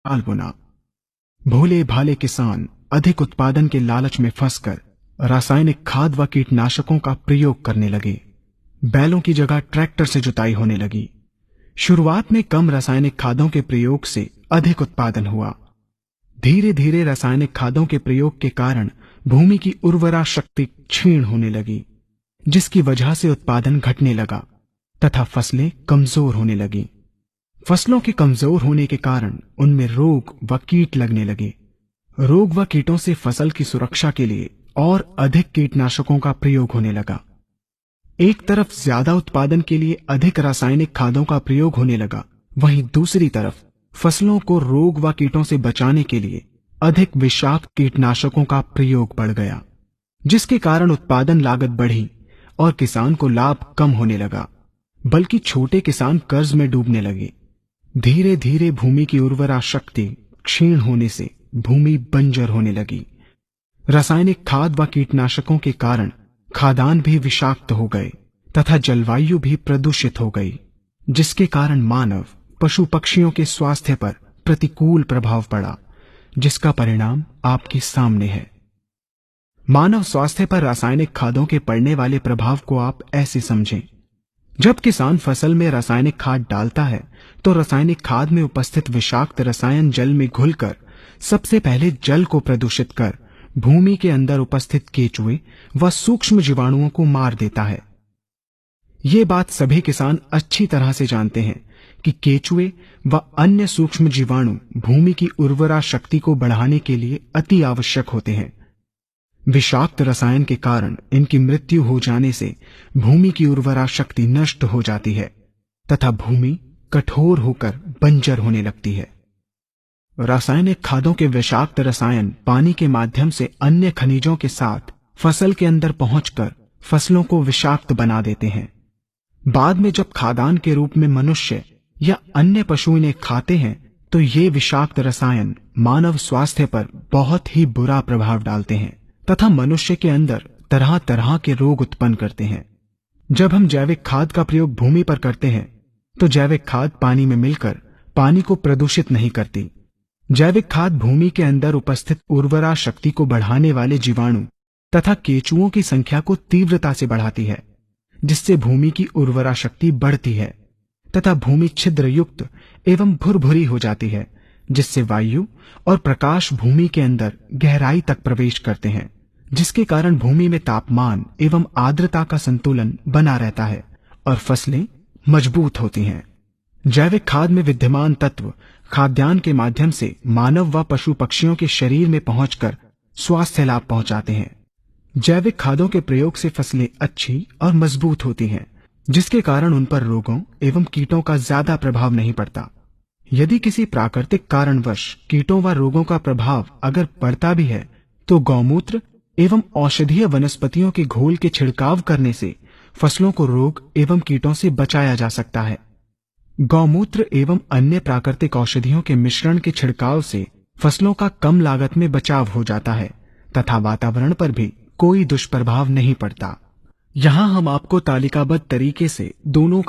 साल बुना। भोले भाले किसान अधिक उत्पादन के लालच में फंसकर रासायनिक खाद व कीटनाशकों का प्रयोग करने लगे। बैलों की जगह ट्रैक्टर से जुताई होने लगी। शुरुआत में कम रासायनिक खादों के प्रयोग से अधिक उत्पादन हुआ। धीरे धीरे रासायनिक खादों के प्रयोग के कारण भूमि की उर्वरा शक्ति क्षीण होने लगी, जिसकी वजह से उत्पादन घटने लगा तथा फसलें कमजोर होने लगी। फसलों के कमजोर होने के कारण उनमें रोग व कीट लगने लगे। रोग व कीटों से फसल की सुरक्षा के लिए और अधिक कीटनाशकों का प्रयोग होने लगा। एक तरफ ज्यादा उत्पादन के लिए अधिक रासायनिक खादों का प्रयोग होने लगा, वहीं दूसरी तरफ फसलों को रोग व कीटों से बचाने के लिए अधिक विषाक्त कीटनाशकों का प्रयोग बढ़ गया, जिसके कारण उत्पादन लागत बढ़ी और किसान को लाभ कम होने लगा, बल्कि छोटे किसान कर्ज में डूबने लगे। धीरे धीरे भूमि की उर्वरा शक्ति क्षीण होने से भूमि बंजर होने लगी। रासायनिक खाद व कीटनाशकों के कारण खाद्यान्न भी विषाक्त हो गए तथा जलवायु भी प्रदूषित हो गई, जिसके कारण मानव पशु पक्षियों के स्वास्थ्य पर प्रतिकूल प्रभाव पड़ा, जिसका परिणाम आपके सामने है। मानव स्वास्थ्य पर रासायनिक खादों के पड़ने वाले प्रभाव को आप ऐसे समझें। जब किसान फसल में रासायनिक खाद डालता है तो रासायनिक खाद में उपस्थित विषाक्त रसायन जल में घुलकर सबसे पहले जल को प्रदूषित कर भूमि के अंदर उपस्थित केचुए व सूक्ष्म जीवाणुओं को मार देता है। ये बात सभी किसान अच्छी तरह से जानते हैं कि केचुए व अन्य सूक्ष्म जीवाणु भूमि की उर्वरा शक्ति को बढ़ाने के लिए अति आवश्यक होते हैं। विषाक्त रसायन के कारण इनकी मृत्यु हो जाने से भूमि की उर्वरा शक्ति नष्ट हो जाती है तथा भूमि कठोर होकर बंजर होने लगती है। रासायनिक खादों के विषाक्त रसायन पानी के माध्यम से अन्य खनिजों के साथ फसल के अंदर पहुंचकर फसलों को विषाक्त बना देते हैं। बाद में जब खाद्यान्न के रूप में मनुष्य या अन्य पशु इन्हें खाते हैं तो ये विषाक्त रसायन मानव स्वास्थ्य पर बहुत ही बुरा प्रभाव डालते हैं तथा मनुष्य के अंदर तरह तरह के रोग उत्पन्न करते हैं। जब हम जैविक खाद का प्रयोग भूमि पर करते हैं तो जैविक खाद पानी में मिलकर पानी को प्रदूषित नहीं करती। जैविक खाद भूमि के अंदर उपस्थित उर्वरा शक्ति को बढ़ाने वाले जीवाणु तथा केचुओं की संख्या को तीव्रता से बढ़ाती है, जिससे भूमि की उर्वरा शक्ति बढ़ती है तथा भूमि छिद्र युक्त एवं भुरभुरी हो जाती है, जिससे वायु और प्रकाश भूमि के अंदर गहराई तक प्रवेश करते हैं, जिसके कारण भूमि में तापमान एवं आर्द्रता का संतुलन बना रहता है और फसलें मजबूत होती हैं। जैविक खाद में विद्यमान तत्व खाद्यान्न के माध्यम से मानव व पशु पक्षियों के शरीर में पहुंचकर स्वास्थ्य लाभ पहुंचाते हैं। जैविक खादों के प्रयोग से फसलें अच्छी और मजबूत होती हैं, जिसके कारण उन पर रोगों एवं कीटों का ज्यादा प्रभाव नहीं पड़ता। यदि किसी प्राकृतिक कारणवश कीटों व रोगों का प्रभाव अगर पड़ता भी है तो गौमूत्र एवं औषधीय वनस्पतियों के घोल के छिड़काव करने से फसलों को रोग एवं कीटों से बचाया जा सकता है। गौमूत्र एवं अन्य प्राकृतिक औषधियों के मिश्रण के छिड़काव से फसलों का कम लागत में बचाव हो जाता है तथा वातावरण पर भी कोई दुष्प्रभाव नहीं पड़ता। यहाँ हम आपको तालिकाबद्ध तरीके से दोनों